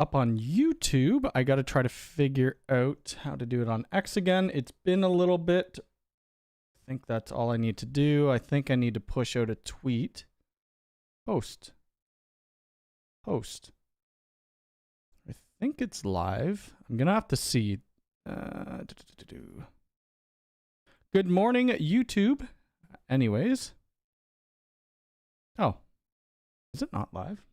up on YouTube. I got to try to figure out how to do it on X again. It's been a little bit. I think that's all I need to do. I think I need to push out a tweet. Post. I think it's live. I'm going to have to see. Good morning, YouTube. Anyways. Oh. Is it not live?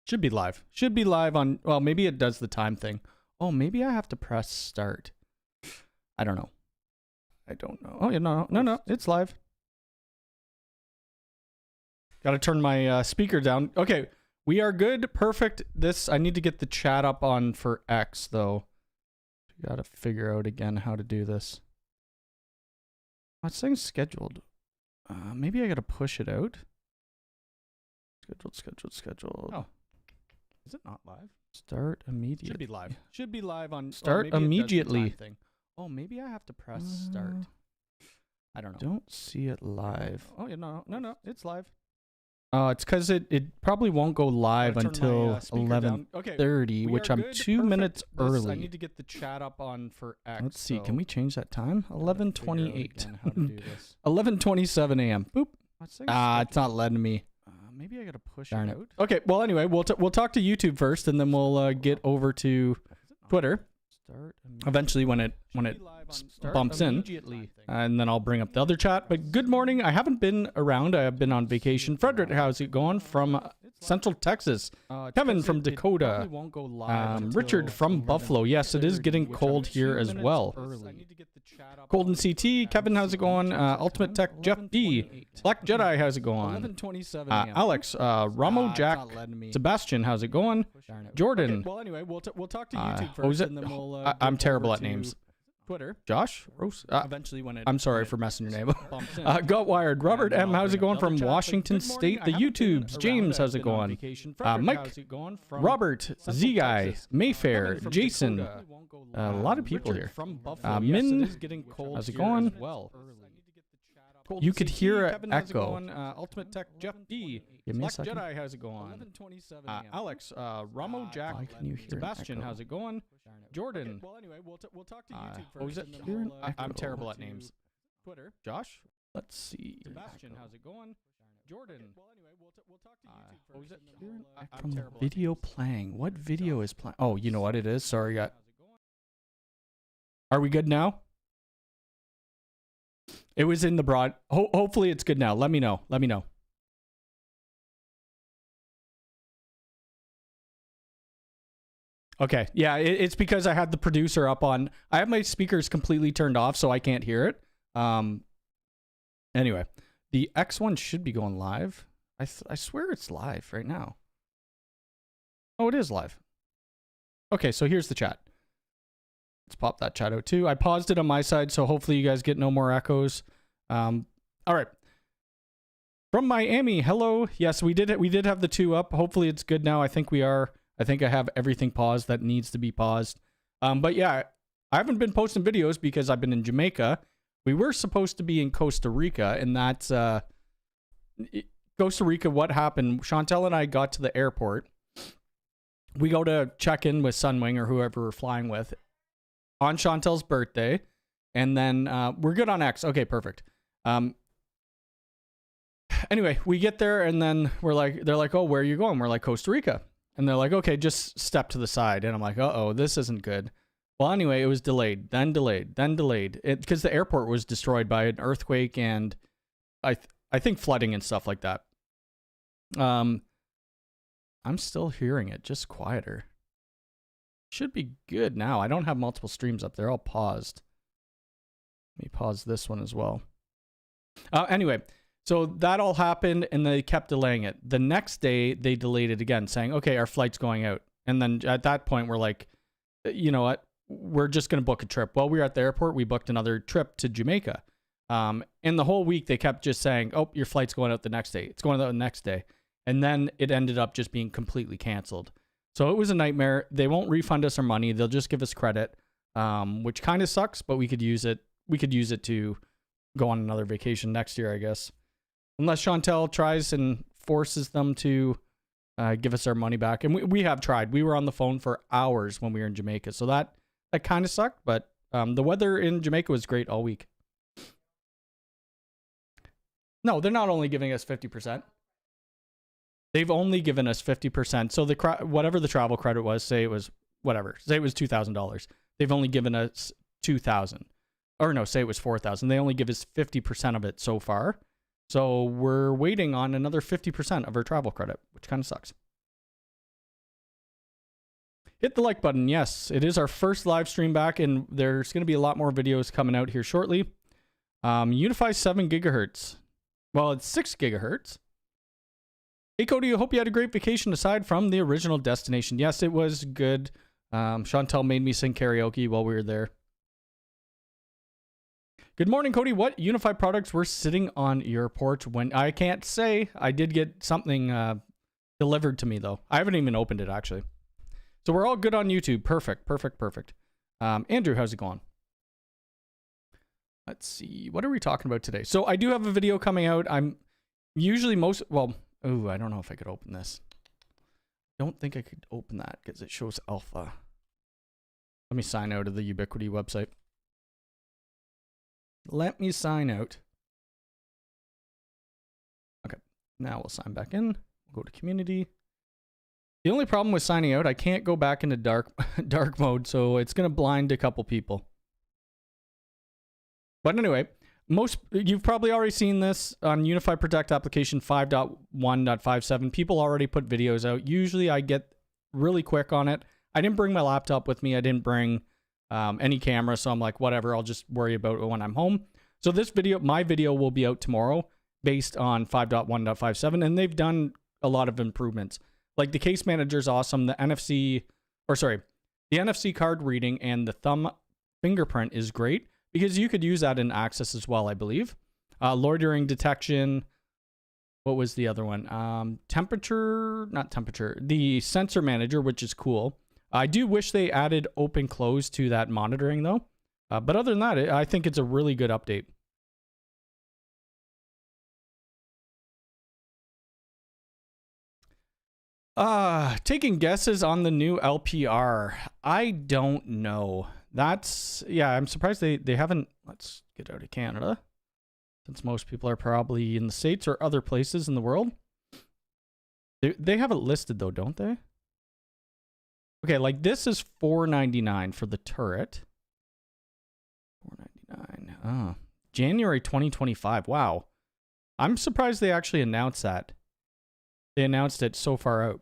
Should be live. Should be live on... Well, maybe it does the time thing. Oh, maybe I have to press start. I don't know. Oh, yeah, no. It's live. Got to turn my speaker down. Okay, we are good. Perfect. I need to get the chat up on for X, though. Got to figure out again how to do this. Oh, it's saying scheduled. Maybe I got to push it out. Scheduled. Oh. Is it not live? Start immediately. Should be live. Should be live on... Start immediately. Oh, maybe I have to press start. I don't know. Don't see it live. Oh, yeah, no. It's live. It's because it probably won't go live until 11:30, which I'm 2 minutes early. I need to get the chat up on for X. Let's see. Can we change that time? 11:28. 11:27 a.m. Boop. It's not letting me. Maybe I gotta push it out. Okay. Well, anyway, we'll talk to YouTube first, and then we'll get over to Twitter. Eventually, when it bumps in, and then I'll bring up the other chat. But good morning. I haven't been around. I have been on vacation. Frederick, how's it going? From Central Texas. Kevin from Dakota. Richard from Buffalo. Yes, it is getting cold here as well. Cold in CT. Kevin, how's it going? Ultimate Tech. Jeff D. Black Jedi, how's it going? Alex. Ramo Jack. Sebastian, how's it going? Jordan. Well, anyway, we'll talk to YouTube first, and then we'll. I'm terrible at names. Twitter. Josh? Rose? Eventually when it... I'm sorry for messing your name up. Got Wired. Robert M. How's it going from Washington State? The YouTubes. James, how's it going? Mike. Robert. Z-Guy. Mayfair. Jason. A lot of people here. Min. How's it going? You could hear an echo. Ultimate Tech. Jeff D. Give me a second. Jedi, how's it going? Alex. Ramo Jack. Sebastian, how's it going? Jordan. Well, anyway, we'll talk to YouTube first. I'm terrible at names. Twitter. Josh. Let's see. Sebastian, how's it going? Jordan. Well, anyway, we'll talk to YouTube first. From the video playing. What video is playing? Oh, you know what it is? Sorry. Are we good now? It was in the broad. Hopefully it's good now. Let me know. Okay. Yeah, it's because I had the producer up on... I have my speakers completely turned off, so I can't hear it. Anyway, the X one should be going live. I swear it's live right now. Oh, it is live. Okay, so here's the chat. Let's pop that chat out too. I paused it on my side, so hopefully you guys get no more echoes. All right. From Miami, hello. Yes, we did have the 2 up. Hopefully it's good now. I think we are. I think I have everything paused that needs to be paused. But yeah, I haven't been posting videos because I've been in Jamaica. We were supposed to be in Costa Rica, and that's Costa Rica. What happened? Chantel and I got to the airport. We go to check in with Sunwing or whoever we're flying with on Chantel's birthday, and then we're good on X. Okay, perfect. Anyway, we get there, and then they're like, oh, where are you going? We're like, Costa Rica. And they're like, okay, just step to the side. And I'm like, uh-oh, this isn't good. Well, anyway, it was delayed, then delayed, then delayed. Because the airport was destroyed by an earthquake and I think flooding and stuff like that. I'm still hearing it, just quieter. Should be good now. I don't have multiple streams up. They're all paused. Let me pause this one as well. Anyway, so that all happened, and they kept delaying it. The next day, they delayed it again, saying, okay, our flight's going out. And then at that point, we're like, you know what? We're just going to book a trip. While we were at the airport, we booked another trip to Jamaica. And the whole week, they kept just saying, oh, your flight's going out the next day. It's going out the next day. And then it ended up just being completely canceled. So it was a nightmare. They won't refund us our money. They'll just give us credit, which kind of sucks, but we could use it. We could use it to go on another vacation next year, I guess. Unless Chantel tries and forces them to give us our money back. And we have tried. We were on the phone for hours when we were in Jamaica. So that kind of sucked. But the weather in Jamaica was great all week. No, they're not only giving us 50%. They've only given us 50%. So whatever the travel credit was, say it was $2,000. They've only given us $2,000. Or no, say it was $4,000. They only give us 50% of it so far. So we're waiting on another 50% of our travel credit, which kind of sucks. Hit the like button. Yes, it is our first live stream back, and there's going to be a lot more videos coming out here shortly. Unifi 7 gigahertz. Well, it's 6 gigahertz. Hey, Cody, I hope you had a great vacation aside from the original destination. Yes, it was good. Chantel made me sing karaoke while we were there. Good morning, Cody. What Unifi products were sitting on your porch when I can't say? I did get something delivered to me, though. I haven't even opened it, actually. So we're all good on YouTube. Perfect, perfect, perfect. Andrew, how's it going? Let's see. What are we talking about today? So I do have a video coming out. I'm usually oh, I don't know if I could open this. Don't think I could open that because it shows alpha. Let me sign out of the Ubiquiti website. Let me sign out. Okay, now we'll sign back in. We'll go to community. The only problem with signing out, I can't go back into dark mode, so it's going to blind a couple people. But anyway, you've probably already seen this on Unifi Protect application 5.1.57. People already put videos out. Usually I get really quick on it. I didn't bring my laptop with me. I didn't bring any camera, so I'm like, whatever, I'll just worry about it when I'm home. So this video, my video will be out tomorrow based on 5.1.57, and they've done a lot of improvements. Like the case manager is awesome. The NFC card reading and the thumb fingerprint is great because you could use that in Access as well, I believe. Loitering detection. What was the other one? Not temperature. The sensor manager, which is cool. I do wish they added open close to that monitoring though. But other than that, I think it's a really good update. Taking guesses on the new LPR. I don't know. I'm surprised they haven't. Let's get out of Canada, since most people are probably in the States or other places in the world. They have it listed though, don't they? Okay, like this is $499 for the turret. $499. Oh, January 2025. Wow. I'm surprised they actually announced that. They announced it so far out.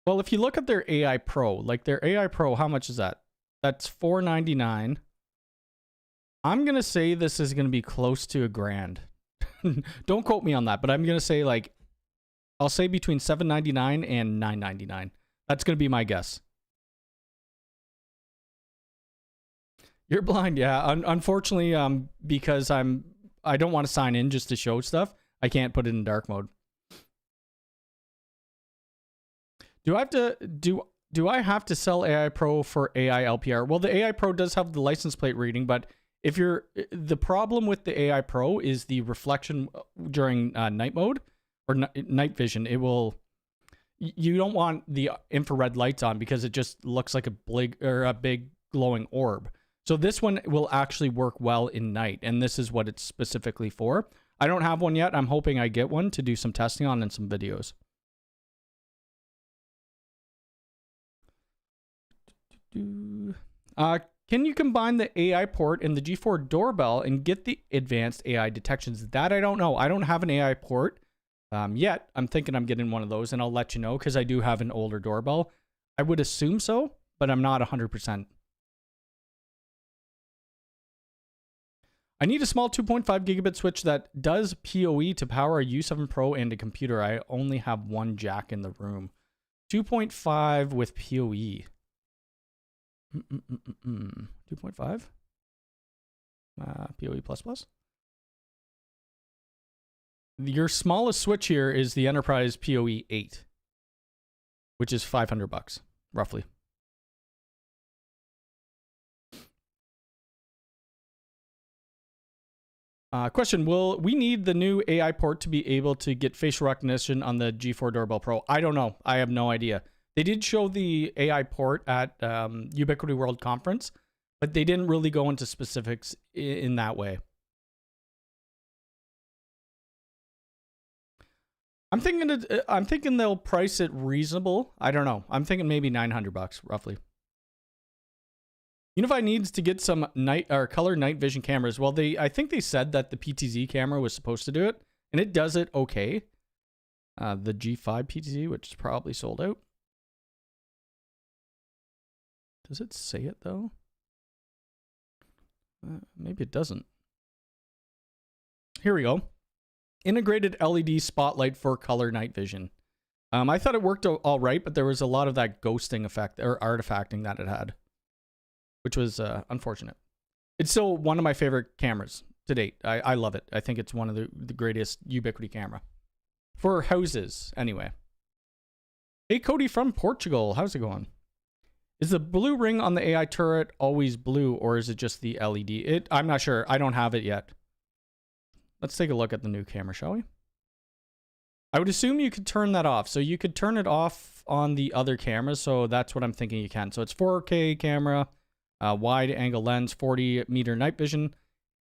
Well, if you look at their AI Pro, like their AI Pro, how much is that? That's $499. I'm going to say this is going to be close to $1,000. Don't quote me on that, but I'm going to say I'll say between $799 and $999. That's going to be my guess. You're blind, yeah. Unfortunately, because I don't want to sign in just to show stuff. I can't put it in dark mode. Do I have to sell AI Pro for AI LPR? Well, the AI Pro does have the license plate reading, but the problem with the AI Pro is the reflection during night mode or night vision. You don't want the infrared lights on because it just looks like a big glowing orb. So this one will actually work well in night, and this is what it's specifically for. I don't have one yet. I'm hoping I get one to do some testing on and some videos. Can you combine the AI port and the G4 doorbell and get the advanced AI detections? That I don't know. I don't have an AI port yet. I'm thinking I'm getting one of those, and I'll let you know because I do have an older doorbell. I would assume so, but I'm not 100%. I need a small 2.5 gigabit switch that does PoE to power a U7 Pro and a computer. I only have one jack in the room. 2.5 with PoE. 2.5? PoE++? Your smallest switch here is the Enterprise PoE 8, which is $500, roughly. Question, will we need the new AI port to be able to get facial recognition on the G4 Doorbell Pro? I don't know. I have no idea. They did show the AI port at Ubiquiti World Conference, but they didn't really go into specifics in that way. I'm thinking they'll price it reasonable. I don't know. I'm thinking maybe $900 roughly. Unifi needs to get some color night vision cameras. Well, I think they said that the PTZ camera was supposed to do it, and it does it okay. The G5 PTZ, which is probably sold out. Does it say it though? Maybe it doesn't. Here we go. Integrated LED spotlight for color night vision. I thought it worked all right, but there was a lot of that ghosting effect or artifacting that it had, which was unfortunate. It's still one of my favorite cameras to date. I love it. I think it's one of the greatest Ubiquiti camera. For houses, anyway. Hey, Cody from Portugal. How's it going? Is the blue ring on the AI turret always blue, or is it just the LED? I'm not sure. I don't have it yet. Let's take a look at the new camera, shall we? I would assume you could turn that off. So you could turn it off on the other cameras. So that's what I'm thinking you can. So it's 4K camera, wide angle lens, 40-meter night vision,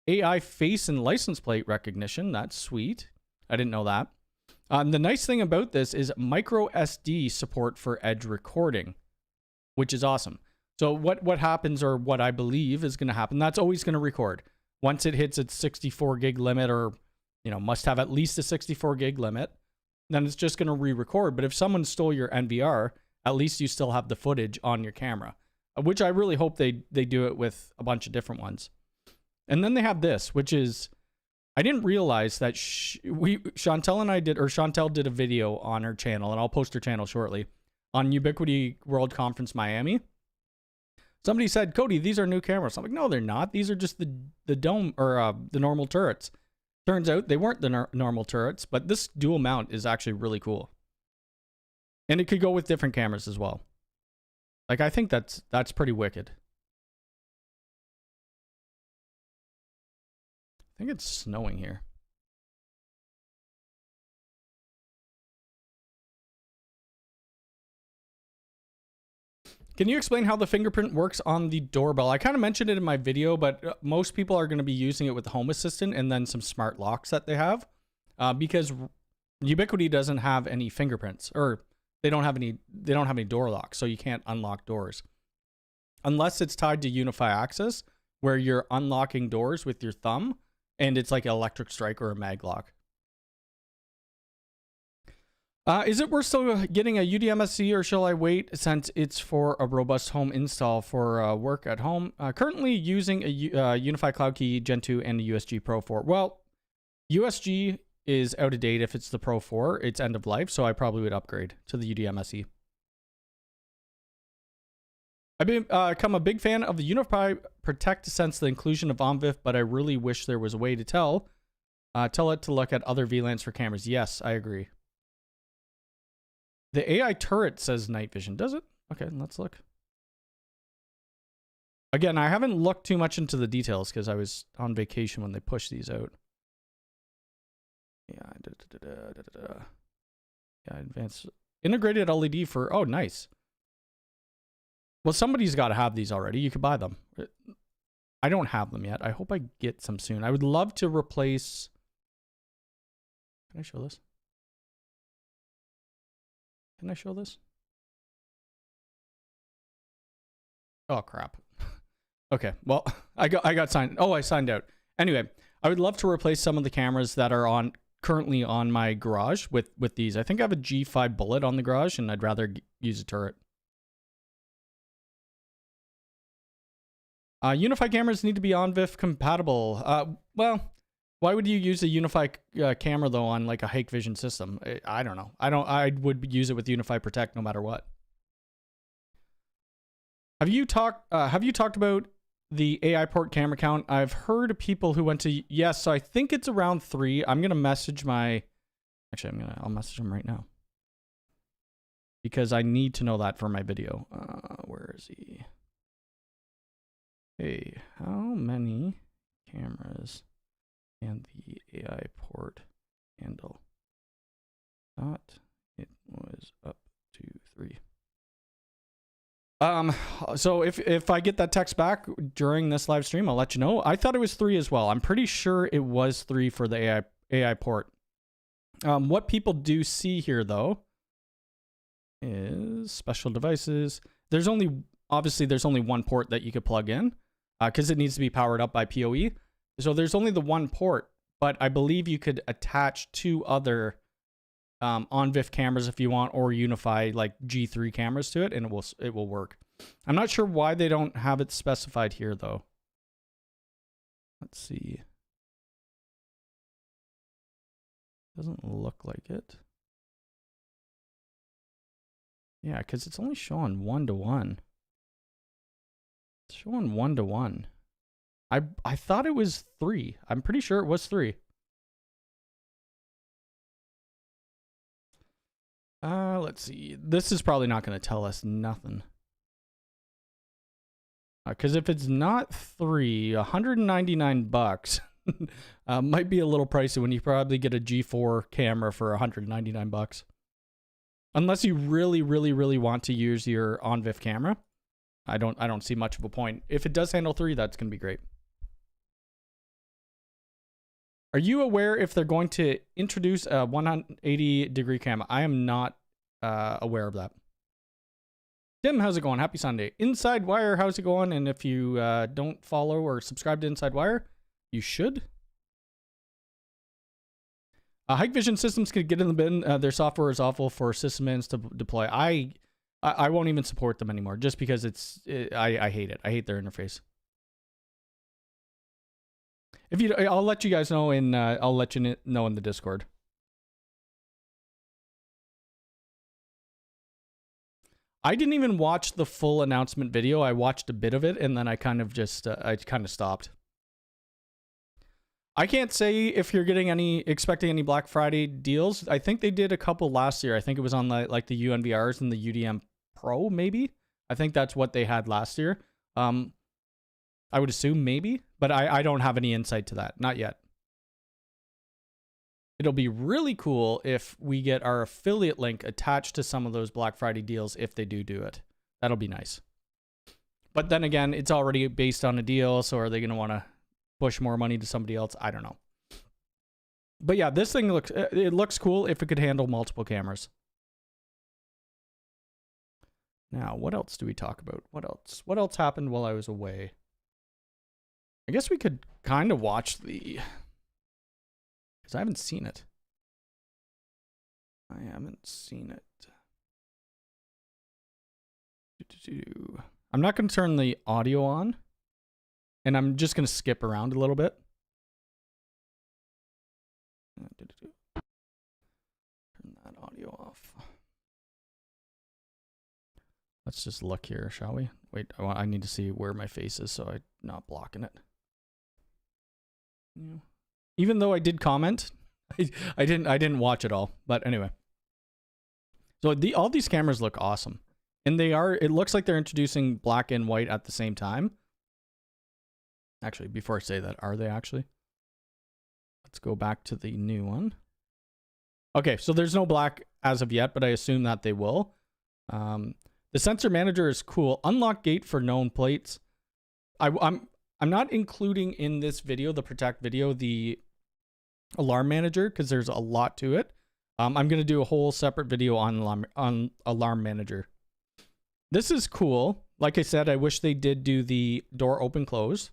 AI face and license plate recognition. That's sweet. I didn't know that. The nice thing about this is micro SD support for edge recording, which is awesome. So what happens, or what I believe is going to happen, that's always going to record. Once it hits its 64 gig limit, or, you know, must have at least a 64 gig limit, then it's just going to re-record. But if someone stole your NVR, at least you still have the footage on your camera, which I really hope they do it with a bunch of different ones. And then they have this, which is, I didn't realize that Chantel did a video on her channel, and I'll post her channel shortly, on Ubiquiti World Conference Miami. Somebody said, Cody, these are new cameras. I'm like, no, they're not. These are just the dome, or the normal turrets. Turns out they weren't the normal turrets, but this dual mount is actually really cool. And it could go with different cameras as well. Like, I think that's pretty wicked. I think it's snowing here. Can you explain how the fingerprint works on the doorbell? I kind of mentioned it in my video, but most people are going to be using it with the Home Assistant and then some smart locks that they have, because Ubiquiti doesn't have any fingerprints, or they don't have any door locks, so you can't unlock doors unless it's tied to Unifi access, where you're unlocking doors with your thumb, and it's like an electric strike or a mag lock. Is it worth still getting a UDMSC, or shall I wait since it's for a robust home install for work at home? Currently using a Unifi Cloud Key Gen 2 and a USG Pro 4. Well, USG is out of date if it's the Pro 4. It's end of life, so I probably would upgrade to the UDMSC. I've become a big fan of the Unifi Protect since the inclusion of OnVIF, but I really wish there was a way to tell it to look at other VLANs for cameras. Yes, I agree. The AI turret says night vision. Does it? Okay, let's look. Again, I haven't looked too much into the details because I was on vacation when they pushed these out. Yeah, advanced integrated LED for, oh, nice. Well, somebody's got to have these already. You could buy them. I don't have them yet. I hope I get some soon. I would love to replace. Can I show this? Can I show this? Oh, crap. Okay, well, I got signed. Oh, I signed out. Anyway, I would love to replace some of the cameras that are currently on my garage with these. I think I have a G5 Bullet on the garage, and I'd rather use a turret. Unifi cameras need to be OnVIF compatible. Well, why would you use a Unifi camera though on like a Hikvision system? I don't know. I would use it with Unifi Protect no matter what. Have you talked about the AI port camera count? I've heard of people who went to, yes, so I think it's around 3. I'm gonna message I'll message him right now because I need to know that for my video. Where is he? Hey, how many cameras and the AI port handle. It was up to 3. So if I get that text back during this live stream, I'll let you know. I thought it was 3 as well. I'm pretty sure it was 3 for the AI port. What people do see here though is special devices. Obviously there's only one port that you could plug in because it needs to be powered up by PoE. So there's only the one port, but I believe you could attach 2 other on-VIF cameras if you want, or Unifi like G3 cameras to it, and it will work. I'm not sure why they don't have it specified here though. Let's see. Doesn't look like it. Yeah, because it's only showing 1-to-1. It's showing 1-to-1. I thought it was 3. I'm pretty sure it was 3. Let's see. This is probably not going to tell us nothing. Because if it's not 3, $199 might be a little pricey when you probably get a G4 camera for $199. Unless you really, really, really want to use your on-VIF camera, I don't see much of a point. If it does handle 3, that's going to be great. Are you aware if they're going to introduce a 180-degree camera? I am not aware of that. Tim, how's it going? Happy Sunday. Inside Wire, how's it going? And if you don't follow or subscribe to Inside Wire, you should. Hike Vision Systems could get in the bin. Their software is awful for sysadmins to deploy. I won't even support them anymore just because I hate it. I hate their interface. I'll let you guys know I'll let you know in the Discord. I didn't even watch the full announcement video. I watched a bit of it and then I kind of just stopped. I can't say if you're expecting any Black Friday deals. I think they did a couple last year. I think it was on like the UNVRs and the UDM Pro maybe. I think that's what they had last year. I would assume maybe, but I don't have any insight to that. Not yet. It'll be really cool if we get our affiliate link attached to some of those Black Friday deals if they do it. That'll be nice. But then again, it's already based on a deal, so are they going to want to push more money to somebody else? I don't know. But yeah, this thing looks cool if it could handle multiple cameras. Now, what else do we talk about? What else happened while I was away? I guess we could kind of watch because I haven't seen it. I'm not going to turn the audio on, and I'm just going to skip around a little bit. Turn that audio off. Let's just look here, shall we? Wait, I need to see where my face is so I'm not blocking it. Yeah. Even though I did comment, I didn't watch it all. But anyway, so all these cameras look awesome, and it looks like they're introducing black and white at the same time. Actually, before I say that, are they actually? Let's go back to the new one. Okay, so there's no black as of yet, but I assume that they will. The sensor manager is cool. Unlock gate for known plates. I'm not including in this video, the Protect video, the alarm manager because there's a lot to it. I'm going to do a whole separate video on alarm manager. This is cool. Like I said, I wish they did do the door open close.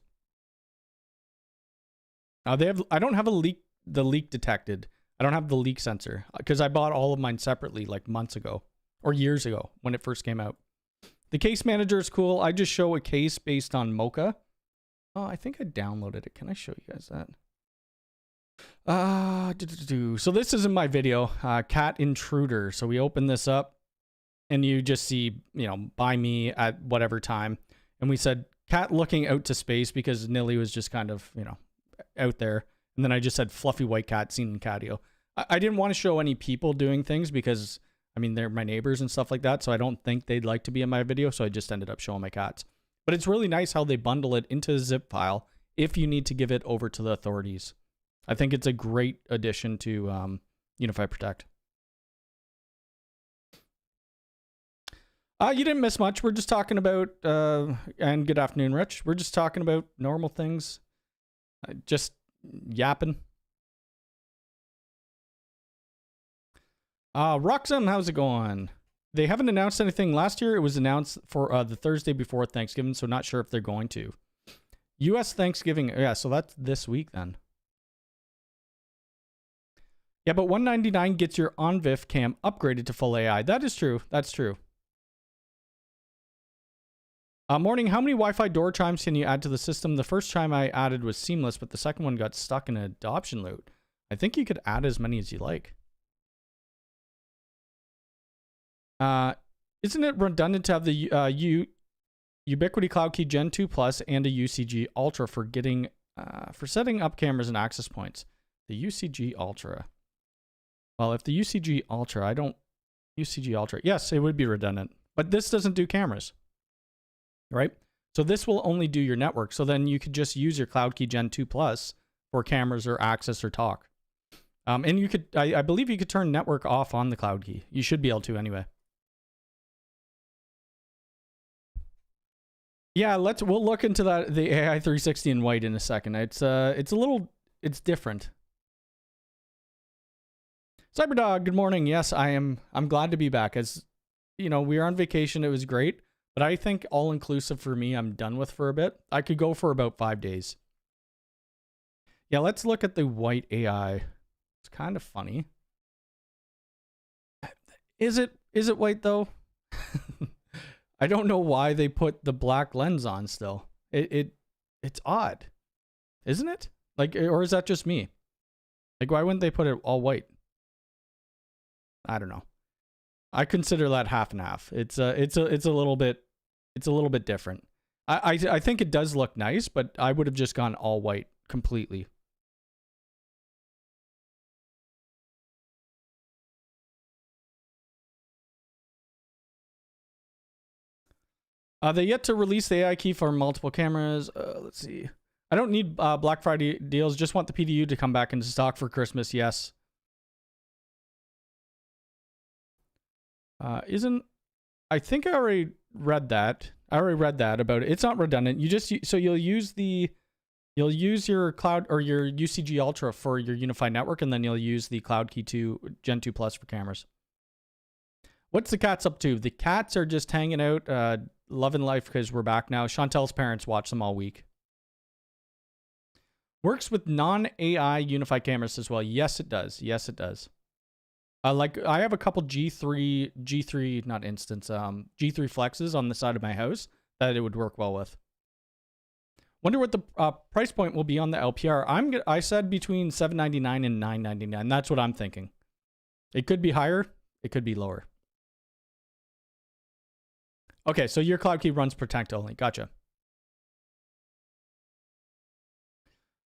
I don't have the leak detected. I don't have the leak sensor because I bought all of mine separately like months ago or years ago when it first came out. The case manager is cool. I just show a case based on Mocha. Oh, I think I downloaded it. Can I show you guys that? So this is in my video, Cat Intruder. So we open this up and you just see, by me at whatever time. And we said cat looking out to space because Nilly was just kind of, out there. And then I just said fluffy white cat seen in catio. I didn't want to show any people doing things because, they're my neighbors and stuff like that. So I don't think they'd like to be in my video. So I just ended up showing my cats. But it's really nice how they bundle it into a zip file if you need to give it over to the authorities. I think it's a great addition to Unifi Protect. You didn't miss much. We're just talking about, and good afternoon, Rich. We're just talking about normal things. Just yapping. Roxanne, how's it going? They haven't announced anything. Last year, it was announced for the Thursday before Thanksgiving, so not sure if they're going to. U.S. Thanksgiving, yeah, so that's this week then. Yeah, but $199 gets your OnVIF cam upgraded to full AI. That is true. That's true. Morning, how many Wi-Fi door chimes can you add to the system? The first chime I added was seamless, but the second one got stuck in an adoption loop. I think you could add as many as you like. Isn't it redundant to have the Ubiquiti Cloud Key Gen 2 Plus and a UCG Ultra for getting for setting up cameras and access points? The UCG Ultra. Well, if the UCG Ultra, UCG Ultra, yes, it would be redundant, but this doesn't do cameras, right? So this will only do your network. So then you could just use your Cloud Key Gen 2 Plus for cameras or access or talk. And you could, I believe you could turn network off on the Cloud Key. You should be able to anyway. Yeah, we'll look into that, the AI 360 in white in a second. It's different. Cyberdog, good morning. Yes, I'm glad to be back. As you know, we were on vacation. It was great, but I think all inclusive for me, I'm done with for a bit. I could go for about 5 days. Yeah, let's look at the white AI. It's kind of funny. Is it white though? I don't know why they put the black lens on still. It's odd, isn't it? Like, or is that just me? Like, why wouldn't they put it all white? I don't know. I consider that half and half. It's a little bit different. I think it does look nice, but I would have just gone all white completely. They yet to release the AI key for multiple cameras. Let's see. I don't need Black Friday deals. Just want the PDU to come back into stock for Christmas. Yes. I think I already read that. About it. It's not redundant. You'll use your cloud or your UCG Ultra for your unified network, and then you'll use the Cloud Key 2 Gen 2 Plus for cameras. What's the cats up to? The cats are just hanging out, loving life because we're back now. Chantel's parents watch them all week. Works with non-AI unified cameras as well. Yes, it does. Yes, it does. Like I have a couple G3 flexes on the side of my house that it would work well with. Wonder what the price point will be on the LPR. I said between $799 and $999. That's what I'm thinking. It could be higher. It could be lower. Okay, so your Cloud Key runs Protect only. Gotcha.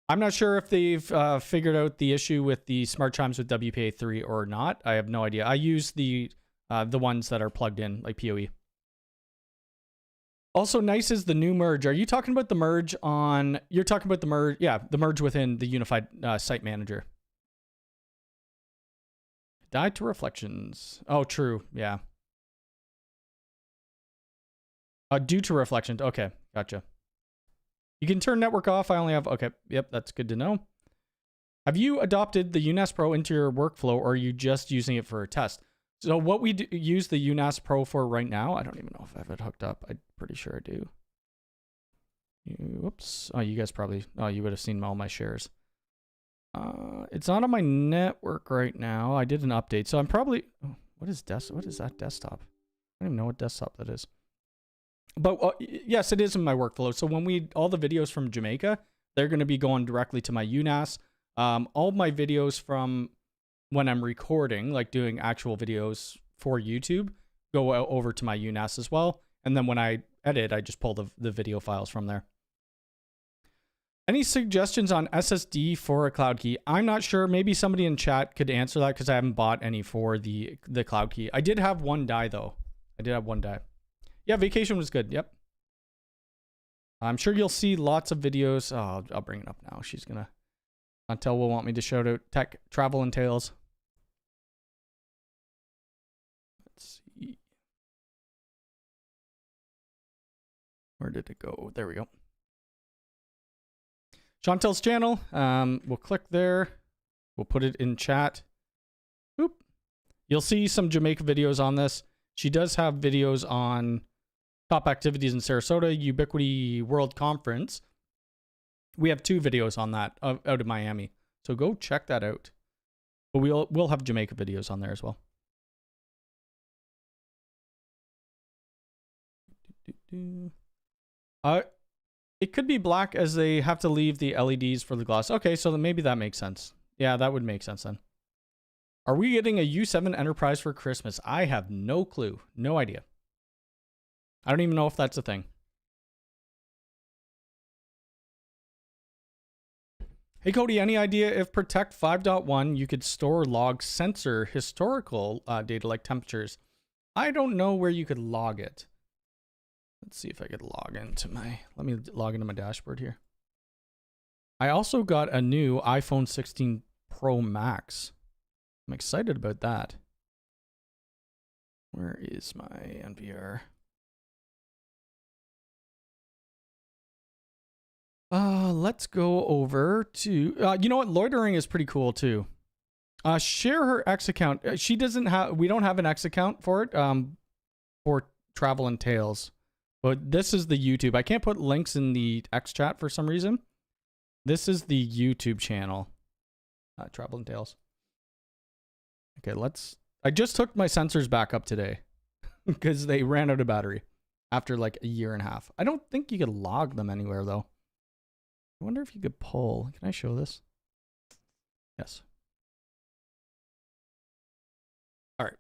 I'm not sure if they've figured out the issue with the smart chimes with WPA3 or not. I have no idea. I use the ones that are plugged in, like PoE. Also, nice is the new merge. Are you talking about the merge on... You're talking about the merge... Yeah, the merge within the unified site manager. Die to reflections. Oh, true. Yeah. Due to reflections. Okay, gotcha. You can turn network off. I only have... Okay, yep, that's good to know. Have you adopted the UNAS Pro into your workflow, or are you just using it for a test? So what we use the UNAS Pro for right now, I don't even know if I have it hooked up. I'm pretty sure I do. Whoops. Oh, you guys probably... Oh, you would have seen all my shares. It's not on my network right now. I did an update, so I'm probably... Oh, what is that desktop? I don't even know what desktop that is. But yes, it is in my workflow. So when all the videos from Jamaica, they're going to be going directly to my UNAS. All my videos from when I'm recording, like doing actual videos for YouTube, go over to my UNAS as well. And then when I edit, I just pull the video files from there. Any suggestions on SSD for a Cloud Key? I'm not sure. Maybe somebody in chat could answer that because I haven't bought any for the Cloud Key. I did have one die though. Yeah, vacation was good. Yep. I'm sure you'll see lots of videos. Oh, I'll bring it up now. She's gonna... Chantel will want me to shout out tech, travel, and tales. Let's see. Where did it go? There we go. Chantel's channel. We'll click there. We'll put it in chat. Oop. You'll see some Jamaica videos on this. She does have videos on top activities in Sarasota, Ubiquiti World Conference. We have 2 videos on that out of Miami. So go check that out. But we'll have Jamaica videos on there as well. It could be black as they have to leave the LEDs for the glass. Okay, so then maybe that makes sense. Yeah, that would make sense then. Are we getting a U7 Enterprise for Christmas? I have no clue. No idea. I don't even know if that's a thing. Hey, Cody, any idea if Protect 5.1 you could store log sensor historical data like temperatures? I don't know where you could log it. Let's see if I could log into my... Let me log into my dashboard here. I also got a new iPhone 16 Pro Max. I'm excited about that. Where is my NVR? Let's go over to, you know what? Loitering is pretty cool too. Share her X account. She doesn't have, we don't have an X account for it, for Travel and Tales, but this is the YouTube. I can't put links in the X chat for some reason. This is the YouTube channel, Travel and Tales. Okay, I just hooked my sensors back up today because they ran out of battery after like a year and a half. I don't think you could log them anywhere though. I wonder if you could pull. Can I show this? Yes. All right.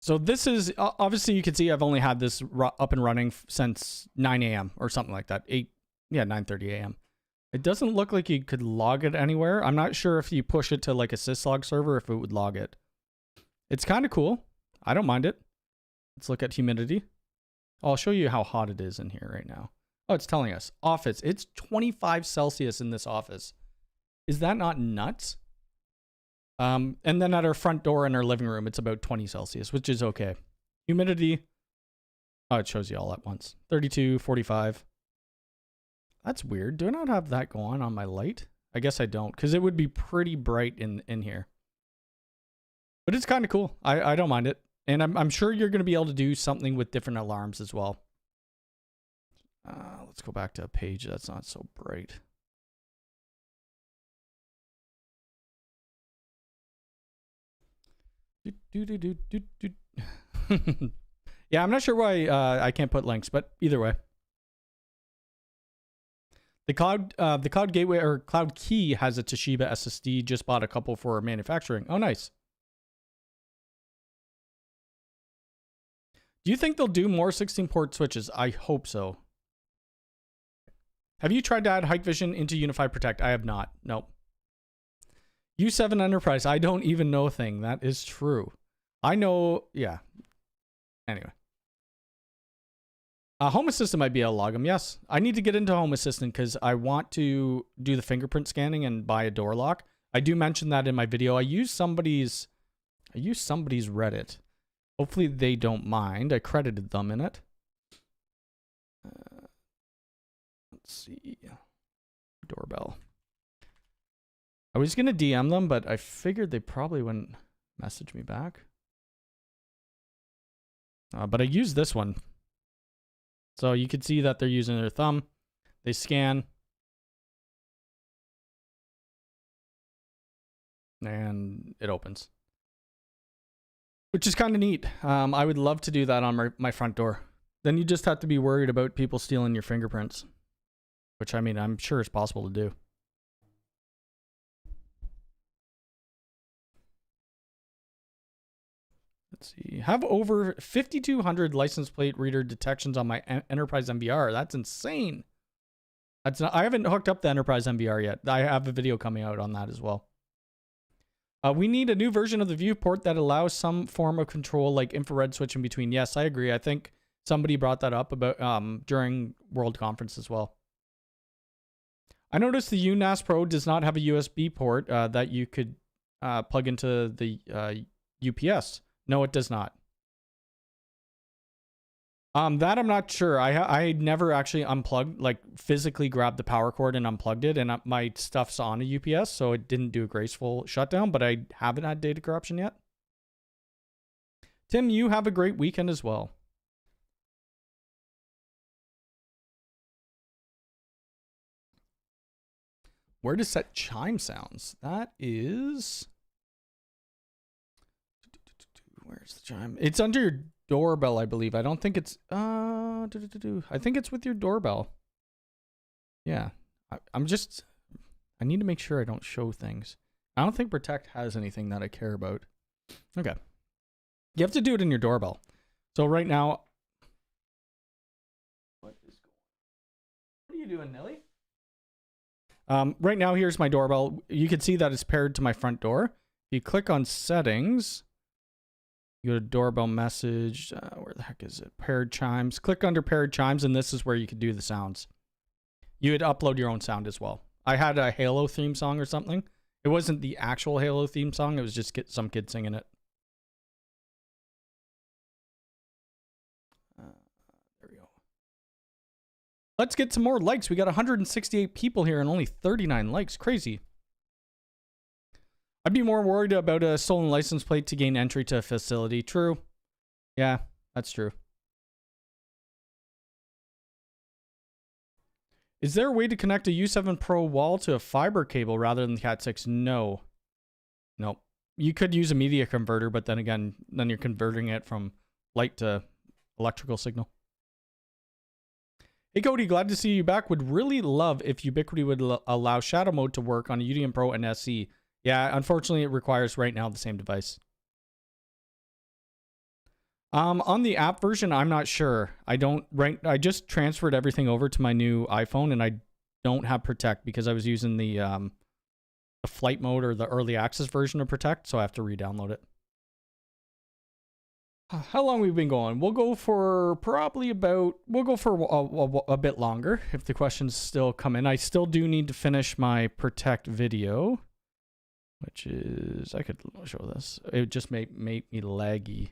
So this is, obviously you can see I've only had this up and running since 9 a.m. or something like that. 9:30 a.m. It doesn't look like you could log it anywhere. I'm not sure if you push it to like a syslog server, if it would log it. It's kind of cool. I don't mind it. Let's look at humidity. I'll show you how hot it is in here right now. Oh, it's telling us. Office. It's 25 Celsius in this office. Is that not nuts? And then at our front door in our living room, it's about 20 Celsius, which is okay. Humidity. Oh, it shows you all at once. 32, 45. That's weird. Do I not have that going on my light? I guess I don't, because it would be pretty bright in here. But it's kind of cool. I don't mind it. And I'm sure you're going to be able to do something with different alarms as well. Let's go back to a page that's not so bright. Yeah, I'm not sure why I can't put links, but either way. The cloud gateway or cloud key has a Toshiba SSD. Just bought a couple for manufacturing. Oh, nice. Do you think they'll do more 16-port switches? I hope so. Have you tried to add Hikvision into Unifi Protect? I have not. Nope. U7 Enterprise. I don't even know a thing. That is true. I know. Yeah. Anyway. Home Assistant might be able to log them. Yes. I need to get into Home Assistant because I want to do the fingerprint scanning and buy a door lock. I do mention that in my video. I use somebody's Reddit. Hopefully they don't mind. I credited them in it. Let's see. Doorbell. I was going to DM them, but I figured they probably wouldn't message me back. But I used this one. So you can see that they're using their thumb. They scan. And it opens. Which is kind of neat. I would love to do that on my front door. Then you just have to be worried about people stealing your fingerprints. Which, I mean, I'm sure it's possible to do. Let's see. Have over 5,200 license plate reader detections on my Enterprise MVR. That's insane. That's not, I haven't hooked up the Enterprise MVR yet. I have a video coming out on that as well. We need a new version of the viewport that allows some form of control like infrared switching between. Yes, I agree. I think somebody brought that up about during World Conference as well. I noticed the UNAS Pro does not have a USB port that you could plug into the UPS. No, it does not. That I'm not sure. I never actually unplugged, like physically grabbed the power cord and unplugged it, and my stuff's on a UPS, so it didn't do a graceful shutdown, but I haven't had data corruption yet. Tim, you have a great weekend as well. Where to set chime sounds? That is... Where's the chime? It's under your doorbell, I believe. I don't think it's... I think it's with your doorbell. Yeah. I'm just... I need to make sure I don't show things. I don't think Protect has anything that I care about. Okay. You have to do it in your doorbell. So right now... What are you doing, Nelly? Right now, here's my doorbell. You can see that it's paired to my front door. If you click on settings, you go to doorbell message. Where the heck is it? Paired chimes. Click under paired chimes, and this is where you could do the sounds. You would upload your own sound as well. I had a Halo theme song or something. It wasn't the actual Halo theme song. It was just some kid singing it. There we go. Let's get some more likes. We got 168 people here and only 39 likes. Crazy. I'd be more worried about a stolen license plate to gain entry to a facility. True. Yeah, that's true. Is there a way to connect a U7 Pro wall to a fiber cable rather than Cat6? No. Nope. You could use a media converter, but then again, then you're converting it from light to electrical signal. Hey Cody, glad to see you back. Would really love if Ubiquiti would allow shadow mode to work on a UDM Pro and SE. Yeah, unfortunately it requires right now the same device. On the app version, I'm not sure. I just transferred everything over to my new iPhone and I don't have Protect because I was using the flight mode or the early access version of Protect, so I have to re-download it. How long have we been going? We'll go for probably about, we'll go for a bit longer if the questions still come in. I still do need to finish my Protect video, which is, I could show this. It just made me laggy.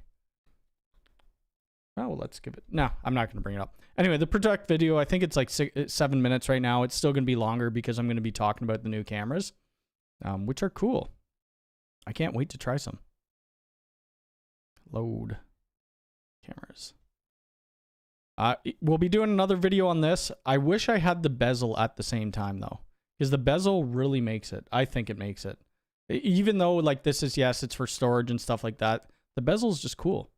Oh, well, let's give it, no, I'm not going to bring it up. Anyway, the Protect video, I think it's like 7 minutes right now. It's still going to be longer because I'm going to be talking about the new cameras, which are cool. I can't wait to try some. Load cameras. We'll be doing another video on this. I wish I had the bezel at the same time though, because the bezel really makes it. I think it makes it. Even though like this is, yes, it's for storage and stuff like that. The bezel is just cool.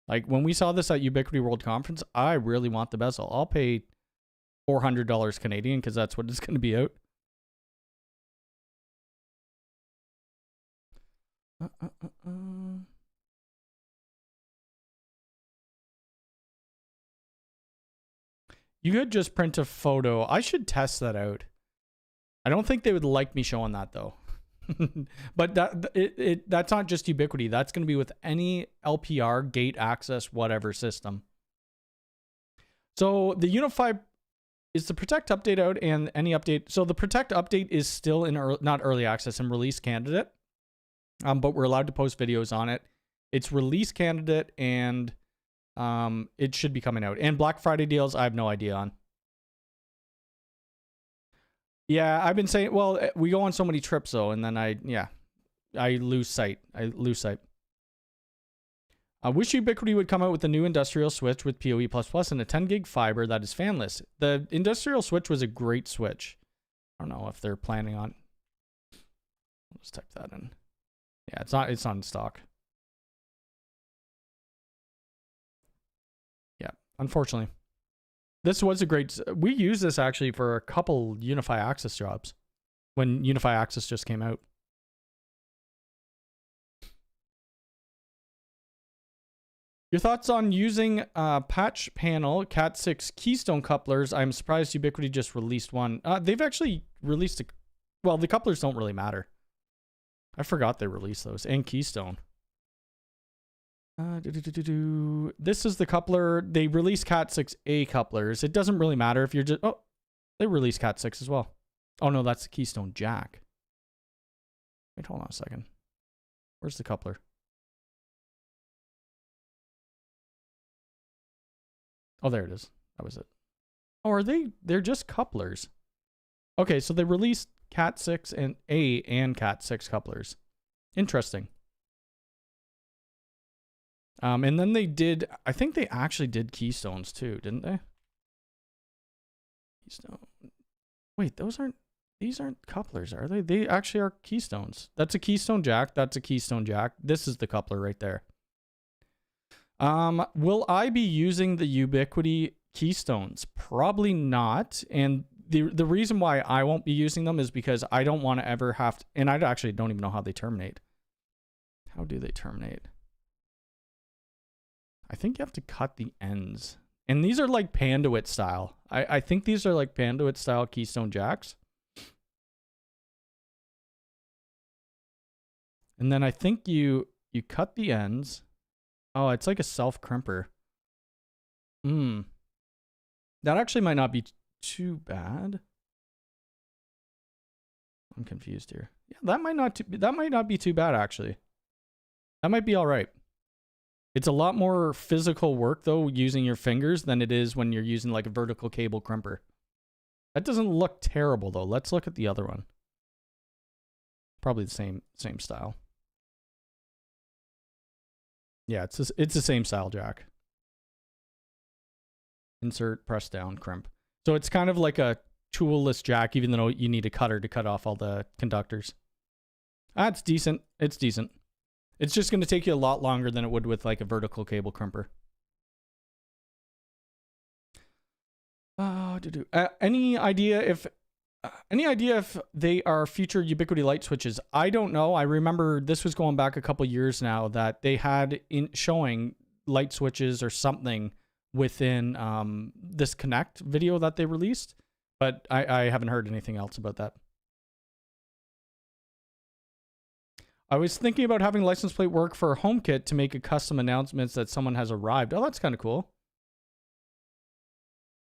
Like when we saw this at Ubiquiti World Conference, I really want the bezel. I'll pay $400 Canadian because that's what it's going to be out. You could just print a photo. I should test that out. I don't think they would like me showing that though. But that's not just Ubiquiti. That's going to be with any LPR, gate access, whatever system. So the Unifi, is the Protect update out and any update? So the Protect update is still in not early access and release candidate. But we're allowed to post videos on it. It's release candidate and it should be coming out. And Black Friday deals, I have no idea on. Yeah, I've been saying, well, we go on so many trips though, and then I lose sight. I wish Ubiquiti would come out with a new industrial switch with PoE++ and a 10 gig fiber that is fanless. The industrial switch was a great switch. I don't know if they're planning on. Let's type that in. Yeah, it's not in stock. Yeah, unfortunately. This was a great, we used this actually for a couple Unifi Access jobs when Unifi Access just came out. Your thoughts on using patch panel Cat6 keystone couplers? I'm surprised Ubiquiti just released one. They've actually released well, the couplers don't really matter. I forgot they released those, and keystone. This is the coupler. They released Cat6A couplers. It doesn't really matter if you're just... Oh, they released Cat6 as well. Oh no, that's the Keystone jack. Wait, hold on a second. Where's the coupler? Oh, there it is. That was it. Oh, are they? They're just couplers. Okay, so they released Cat 6 and A and Cat 6 couplers. Interesting. And then they did, I think they actually did Keystones too, didn't they? Keystone. Wait, these aren't couplers, are they? They actually are Keystones. That's a Keystone jack. That's a Keystone jack. This is the coupler right there. Will I be using the Ubiquiti Keystones? Probably not. And the reason why I won't be using them is because I don't want to ever have to, and I actually don't even know how they terminate. How do they terminate? I think you have to cut the ends. And these are like Panduit style. I think these are like Panduit style Keystone jacks. And then I think you cut the ends. Oh, it's like a self crimper. That actually might not be too bad. I'm confused here. Yeah, that might not be too bad actually. That might be all right. It's a lot more physical work though using your fingers than it is when you're using like a vertical cable crimper. That doesn't look terrible though. Let's look at the other one. Probably the same style. Yeah, it's the same style jack. Insert, press down, crimp. So it's kind of like a toolless jack, even though you need a cutter to cut off all the conductors. It's decent. It's decent. It's just going to take you a lot longer than it would with like a vertical cable crimper. Any idea if they are future Ubiquiti light switches? I don't know. I remember this was going back a couple years now that they had showing light switches or something within this Connect video that they released, but I haven't heard anything else about that. I was thinking about having license plate work for HomeKit to make a custom announcements that someone has arrived. Oh, that's kind of cool.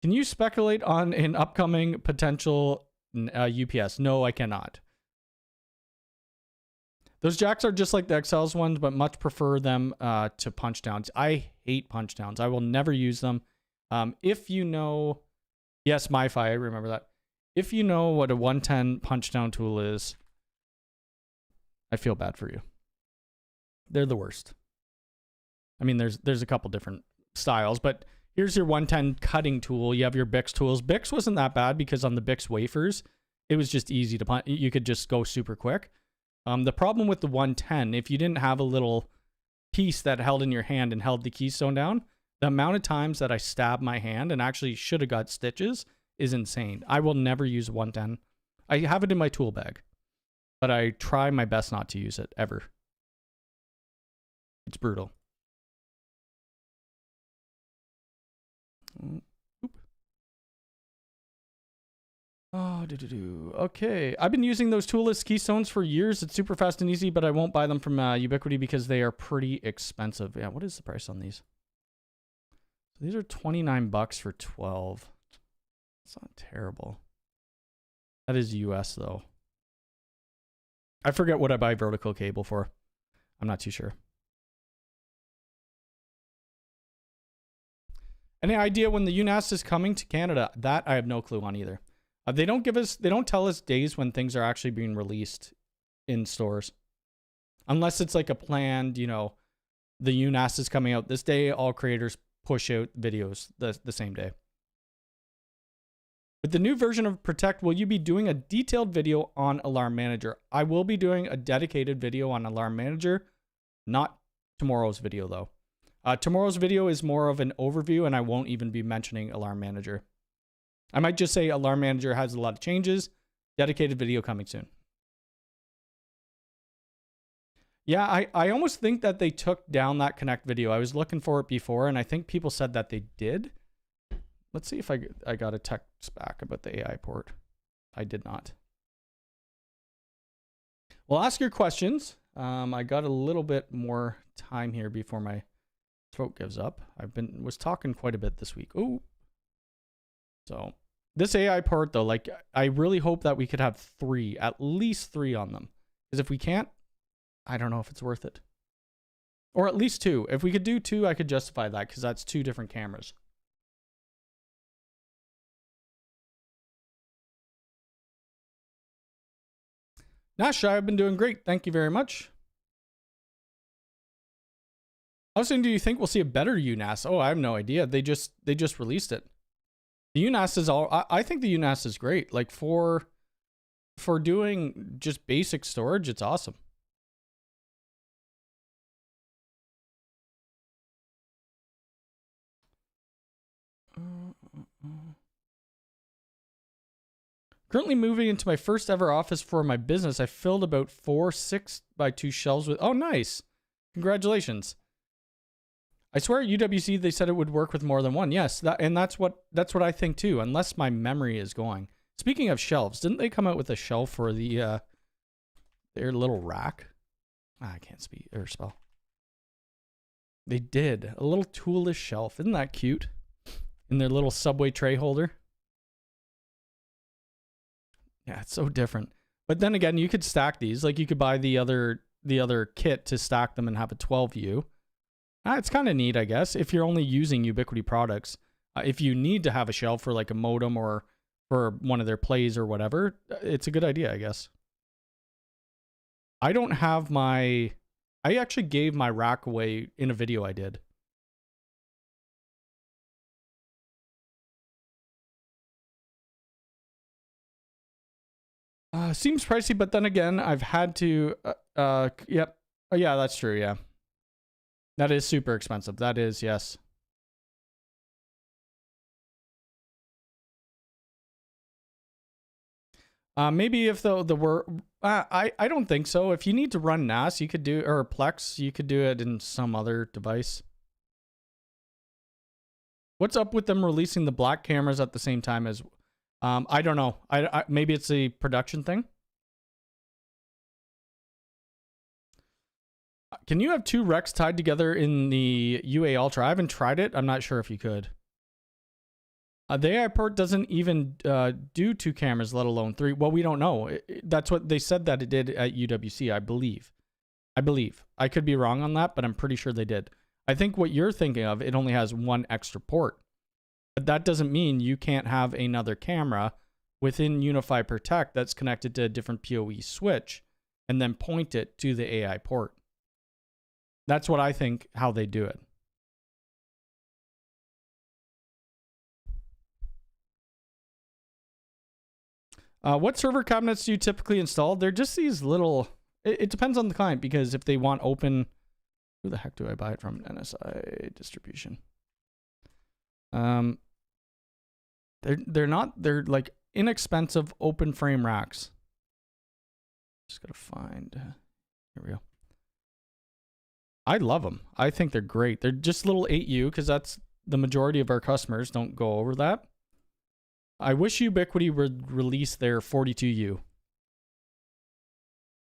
Can you speculate on an upcoming potential UPS? No, I cannot. Those jacks are just like the XL's ones, but much prefer them to punch downs. I hate punch downs. I will never use them. If you know, yes, MiFi, I remember that. If you know what a 110 punch down tool is, I feel bad for you. They're the worst. I mean, there's a couple different styles, but here's your 110 cutting tool. You have your Bix tools. Bix wasn't that bad because on the Bix wafers, it was just easy to punch. You could just go super quick. The problem with the 110, if you didn't have a little piece that held in your hand and held the keystone down, the amount of times that I stabbed my hand and actually should have got stitches is insane. I will never use 110. I have it in my tool bag, but I try my best not to use it ever. It's brutal. Oh, okay. I've been using those toolless keystones for years. It's super fast and easy, but I won't buy them from Ubiquiti because they are pretty expensive. Yeah, what is the price on these? These are 29 bucks for 12. It's not terrible. That is US though. I forget what I buy vertical cable for. I'm not too sure. Any idea when the UNAS is coming to Canada? That I have no clue on either. They don't tell us days when things are actually being released in stores. Unless it's like a planned, you know, the UNAS is coming out this day, all creators push out videos the same day. With the new version of Protect, will you be doing a detailed video on Alarm Manager? I will be doing a dedicated video on Alarm Manager, not tomorrow's video though. Tomorrow's video is more of an overview and I won't even be mentioning Alarm Manager. I might just say Alarm Manager has a lot of changes. Dedicated video coming soon. Yeah, I almost think that they took down that Connect video. I was looking for it before and I think people said that they did. Let's see if I got a text back about the AI port. I did not. Well, ask your questions. I got a little bit more time here before my throat gives up. Was talking quite a bit this week. Oh, so This AI port though, like I really hope that we could have 3, at least 3 on them. Because if we can't, I don't know if it's worth it. Or at least 2. If we could do 2, I could justify that because that's 2 different cameras. Nash, I've been doing great. Thank you very much. How soon do you think we'll see a better UNAS? Oh, I have no idea. They just released it. The UNAS is I think the UNAS is great. Like for doing just basic storage, it's awesome. Currently moving into my first ever office for my business. I filled about 4 6x2 shelves with. Oh, nice! Congratulations. I swear at UWC they said it would work with more than one. Yes, that's what I think too. Unless my memory is going. Speaking of shelves, didn't they come out with a shelf for the their little rack? I can't speak or spell. They did a little toolish shelf. Isn't that cute? In their little Subway tray holder. Yeah, it's so different. But then again, you could stack these. Like you could buy the other kit to stack them and have a 12U. It's kind of neat, I guess, if you're only using Ubiquiti products. If you need to have a shelf for like a modem or for one of their plays or whatever, it's a good idea, I guess. I don't have my... I actually gave my rack away in a video I did. Seems pricey, but then again, I've had to... yep. Oh, yeah, that's true, yeah. That is super expensive. That is, yes. Maybe if the were... I don't think so. If you need to run NAS, you could do... Or Plex, you could do it in some other device. What's up with them releasing the black cameras at the same time as... I don't know. Maybe it's a production thing. Can you have 2 Recs tied together in the UA Ultra? I haven't tried it. I'm not sure if you could. The AI port doesn't even do 2 cameras, let alone 3. Well, we don't know. That's what they said that it did at UWC, I believe. I could be wrong on that, but I'm pretty sure they did. I think what you're thinking of, it only has 1 extra port. But that doesn't mean you can't have another camera within Unifi Protect that's connected to a different PoE switch and then point it to the AI port. That's what I think how they do it. What server cabinets do you typically install? They're just these little... It depends on the client, because if they want open... Who the heck do I buy it from? NSI distribution. They're like inexpensive open frame racks. Just gotta find... Here we go. I love them. I think they're great. They're just little 8U, because that's the majority of our customers don't go over that. I wish Ubiquiti would release their 42U.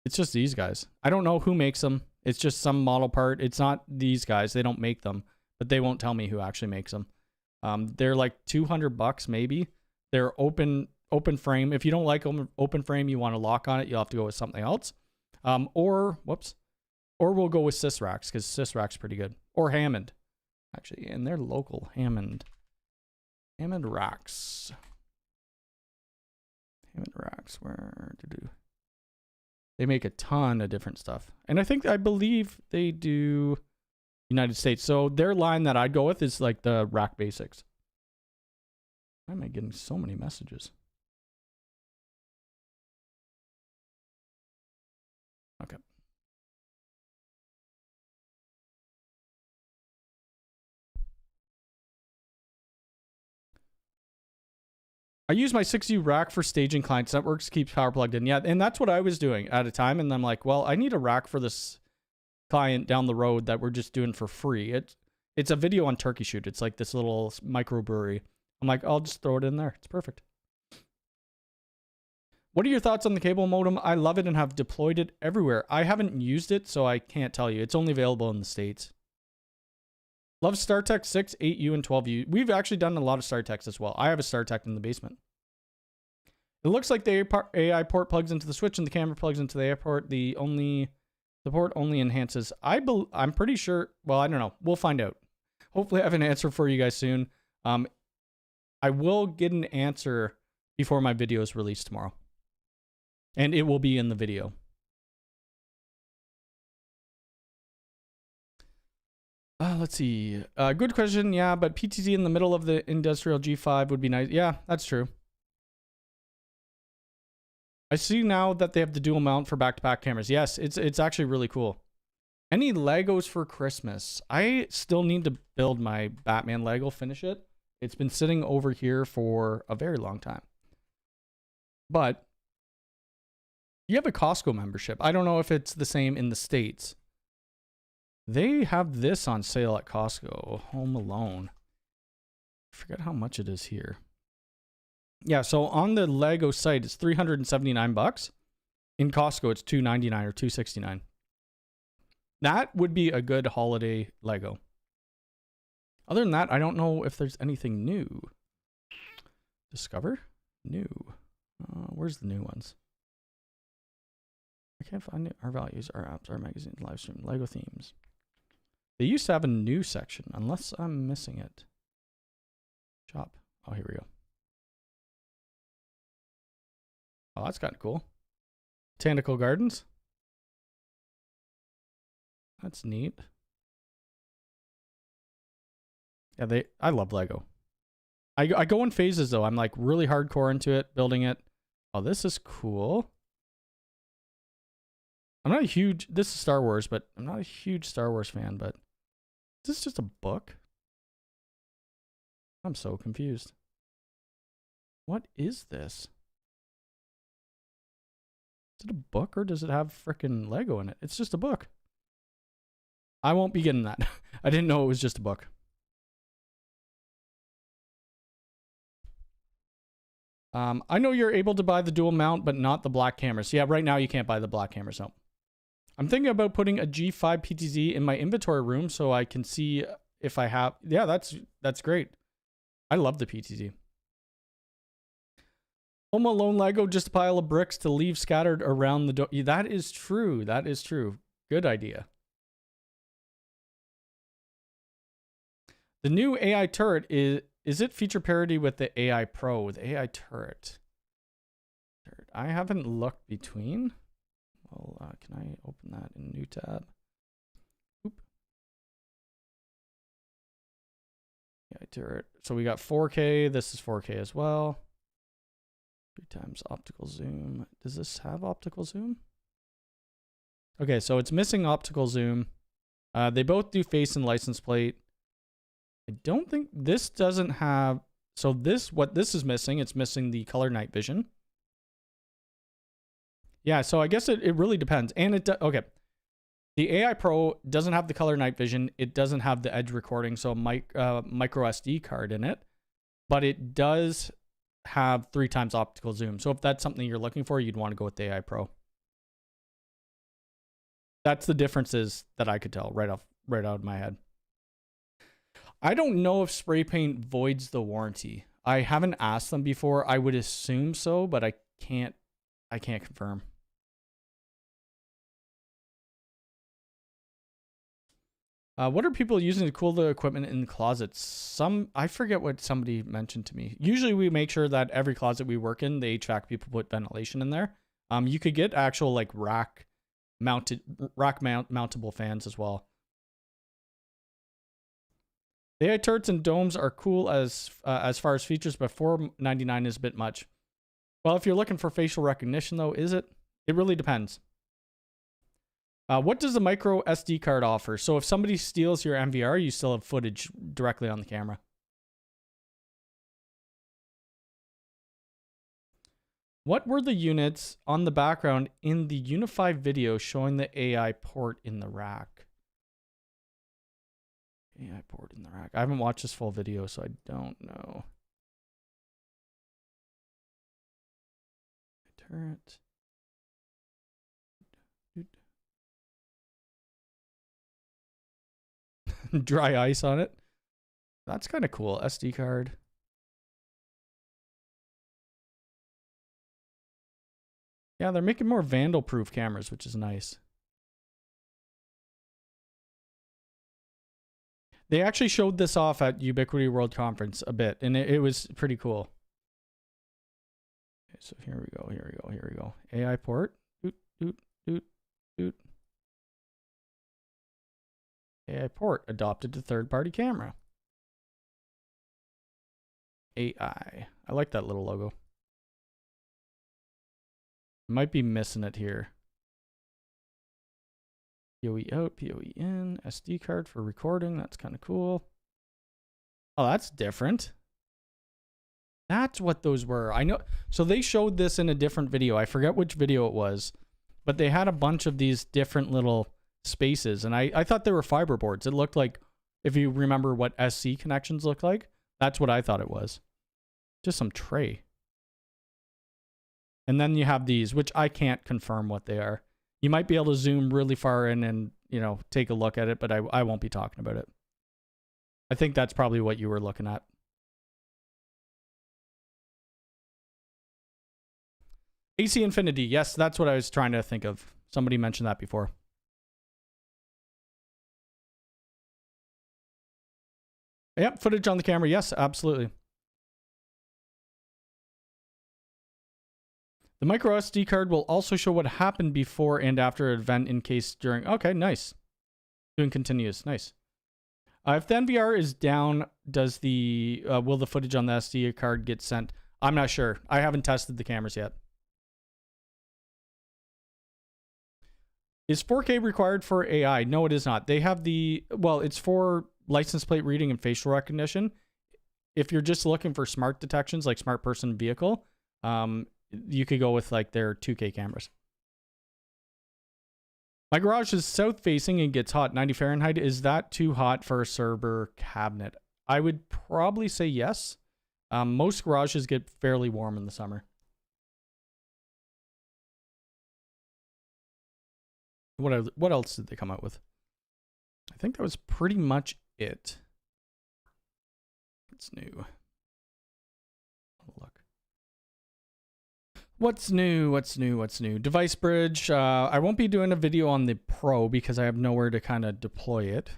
It's just these guys. I don't know who makes them. It's just some model part. It's not these guys. They don't make them, but they won't tell me who actually makes them. They're like $200 maybe. They're open frame. If you don't like open frame, you want to lock on it, you'll have to go with something else. Or we'll go with Sysrax, because Sysrax's pretty good. Or Hammond, actually, and they're local. Hammond racks. Hammond racks. Where do they make a ton of different stuff? And I believe they do United States. So their line that I'd go with is like the rack basics. Why am I getting so many messages? Okay. I use my 6U rack for staging clients. Networks keeps power plugged in. Yeah, and that's what I was doing at a time. And I'm like, well, I need a rack for this client down the road that we're just doing for free. It's a video on Turkey Shoot. It's like this little microbrewery. I'm like, I'll just throw it in there. It's perfect. What are your thoughts on the cable modem? I love it and have deployed it everywhere. I haven't used it, so I can't tell you. It's only available in the States. Love StarTech 6, 8U, and 12U. We've actually done a lot of StarTechs as well. I have a StarTech in the basement. It looks like the AI port plugs into the switch and the camera plugs into the AI port. The port only enhances. I'm pretty sure. Well, I don't know. We'll find out. Hopefully I have an answer for you guys soon. I will get an answer before my video is released tomorrow. And it will be in the video. Let's see. Good question. Yeah, but PTZ in the middle of the industrial G5 would be nice. Yeah, that's true. I see now that they have the dual mount for back-to-back cameras. Yes, it's actually really cool. Any Legos for Christmas? I still need to build my Batman Lego, finish it. It's been sitting over here for a very long time. But you have a Costco membership. I don't know if it's the same in the States. They have this on sale at Costco, Home Alone. I forget how much it is here. Yeah, so on the Lego site, it's $379. In Costco, it's $299 or $269. That would be a good holiday Lego. Other than that, I don't know if there's anything new. Discover? New. Where's the new ones? I can't find it. Our values, our apps, our magazines, live stream, Lego themes. They used to have a new section, unless I'm missing it. Shop. Oh, here we go. Oh, that's kind of cool. Botanical Gardens. That's neat. Yeah, I love Lego. I go in phases though. I'm like really hardcore into it, building it. Oh, this is cool. I'm not a huge, this is Star Wars, but I'm not a huge Star Wars fan, but is this just a book? I'm so confused. What is this? Is it a book or does it have frickin' Lego in it? It's just a book. I won't be getting that. I didn't know it was just a book. I know you're able to buy the dual mount, but not the black cameras. Yeah, right now you can't buy the black cameras. No. I'm thinking about putting a G5 PTZ in my inventory room so I can see if I have. Yeah, that's great. I love the PTZ. Home Alone Lego, just a pile of bricks to leave scattered around the door. Yeah, that is true. That is true. Good idea. The new AI turret is it feature parity with the AI Pro, the AI turret? I haven't looked between. Well, can I open that in a new tab? Oop. AI turret. So we got 4K. This is 4K as well. 3x optical zoom. Does this have optical zoom? Okay, so it's missing optical zoom. They both do face and license plate. I don't think this doesn't have. So what this is missing, it's missing the color night vision. Yeah, so I guess it really depends. And okay. The AI Pro doesn't have the color night vision. It doesn't have the edge recording, so micro SD card in it. But it does have 3x optical zoom. So if that's something you're looking for, you'd want to go with the AI Pro. That's the differences that I could tell right out of my head. I don't know if spray paint voids the warranty. I haven't asked them before. I would assume so, but I can't confirm. What are people using to cool the equipment in the closets? I forget what somebody mentioned to me. Usually we make sure that every closet we work in, the HVAC people put ventilation in there. You could get actual like rack mountable fans as well. The AI turrets and domes are cool as far as features, but $499 is a bit much. Well, if you're looking for facial recognition, though, is it? It really depends. What does the micro SD card offer? So if somebody steals your MVR, you still have footage directly on the camera. What were the units on the background in the Unifi video showing the AI port in the rack? AI port in the rack. I haven't watched this full video, so I don't know. Turret. Dry ice on it. That's kind of cool. SD card. Yeah, they're making more vandal-proof cameras, which is nice. They actually showed this off at Ubiquiti World Conference a bit, and it was pretty cool. Okay, so here we go, here we go, here we go. AI port. Doot, doot, doot, doot. AI port adopted to third-party camera. AI. I like that little logo. Might be missing it here. PoE out, PoE in, SD card for recording. That's kind of cool. Oh, that's different. That's what those were. I know. So they showed this in a different video. I forget which video it was, but they had a bunch of these different little spaces, and I thought they were fiber boards. It looked like, if you remember what SC connections look like, that's what I thought it was. Just some tray. And then you have these, which I can't confirm what they are. You might be able to zoom really far in and, you know, take a look at it, but I won't be talking about it. I think that's probably what you were looking at. AC Infinity. Yes, that's what I was trying to think of. Somebody mentioned that before. Yep, footage on the camera. Yes, absolutely. The micro SD card will also show what happened before and after an event in case during... Okay, nice. Doing continuous. Nice. If the NVR is down, does the will the footage on the SD card get sent? I'm not sure. I haven't tested the cameras yet. Is 4K required for AI? No, it is not. They have the... Well, it's for license plate reading and facial recognition. If you're just looking for smart detections, like smart person vehicle, you could go with like their 2K cameras. My garage is south facing and gets hot, 90 Fahrenheit. Is that too hot for a server cabinet? I would probably say yes. Most garages get fairly warm in the summer. What else did they come out with? I think that was pretty much it. What's new? Look. What's new? What's new? What's new? Device Bridge. I won't be doing a video on the Pro because I have nowhere to kind of deploy it.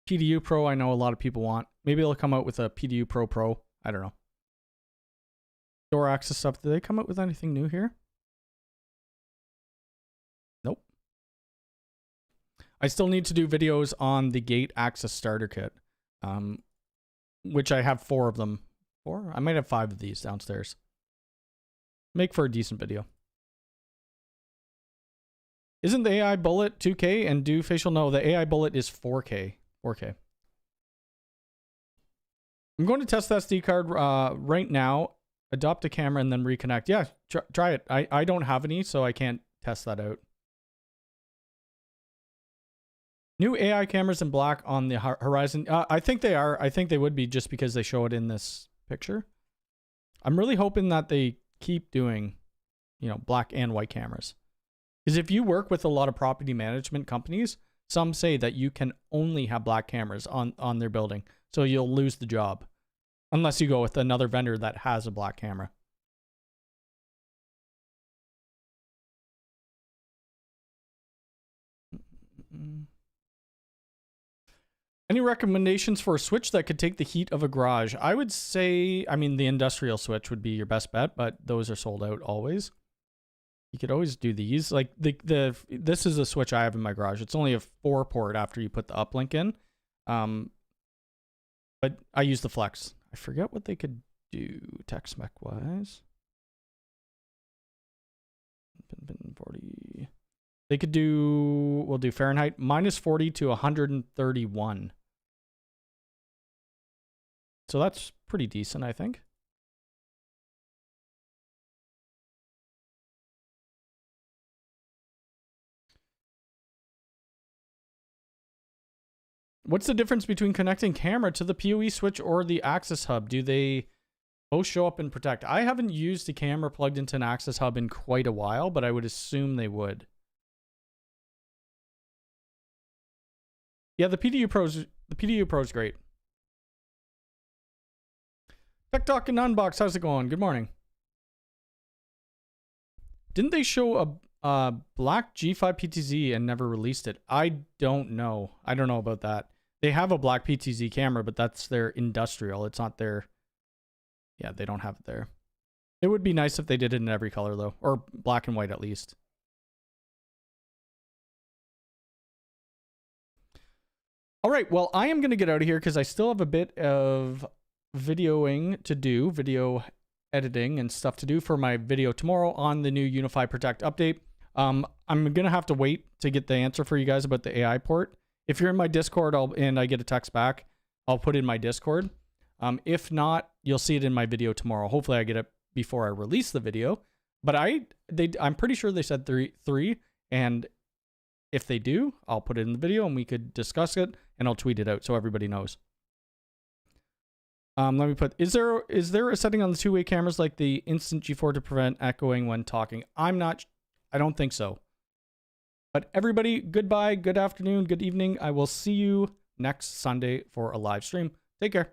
PDU Pro, I know a lot of people want. Maybe they'll come out with a PDU Pro Pro. I don't know. Door access stuff. Did they come out with anything new here? Nope. I still need to do videos on the Gate Access Starter Kit, which I have 4 of them. 4? I might have 5 of these downstairs. Make for a decent video. Isn't the AI Bullet 2K and do facial? No, the AI Bullet is 4K. 4K. I'm going to test the SD card right now. Adopt a camera and then reconnect. Yeah, try it. I don't have any, so I can't test that out. New AI cameras in black on the horizon. I think they are. I think they would be just because they show it in this picture. I'm really hoping that they keep doing, you know, black and white cameras. Because if you work with a lot of property management companies, some say that you can only have black cameras on their building. So you'll lose the job. Unless you go with another vendor that has a black camera. Any recommendations for a switch that could take the heat of a garage? I would say, I mean, the industrial switch would be your best bet, but those are sold out always. You could always do these. Like this is a switch I have in my garage. It's only a 4-port after you put the uplink in. But I use the flex. I forget what they could do tech spec wise. 40. They could do, we'll do Fahrenheit, -40 to 131. So that's pretty decent, I think. What's the difference between connecting camera to the PoE switch or the access hub? Do they both show up and protect? I haven't used a camera plugged into an access hub in quite a while, but I would assume they would. Yeah, the PDU Pro is great. Tech Talk and Unbox, how's it going? Good morning. Didn't they show a black G5 PTZ and never released it? I don't know. I don't know about that. They have a black PTZ camera, but that's their industrial. It's not their... Yeah, they don't have it there. It would be nice if they did it in every color, though. Or black and white, at least. All right, well, I am going to get out of here because I still have a bit of videoing to do, video editing and stuff to do for my video tomorrow on the new Unifi Protect update. I'm going to have to wait to get the answer for you guys about the AI port. If you're in my Discord and I get a text back, I'll put in my Discord. If not, you'll see it in my video tomorrow. Hopefully I get it before I release the video. But I'm pretty sure they said three, and if they do, I'll put it in the video and we could discuss it, and I'll tweet it out so everybody knows. Let me put, is there a setting on the two-way cameras like the instant G4 to prevent echoing when talking? I don't think so. But everybody, goodbye, good afternoon, good evening. I will see you next Sunday for a live stream. Take care.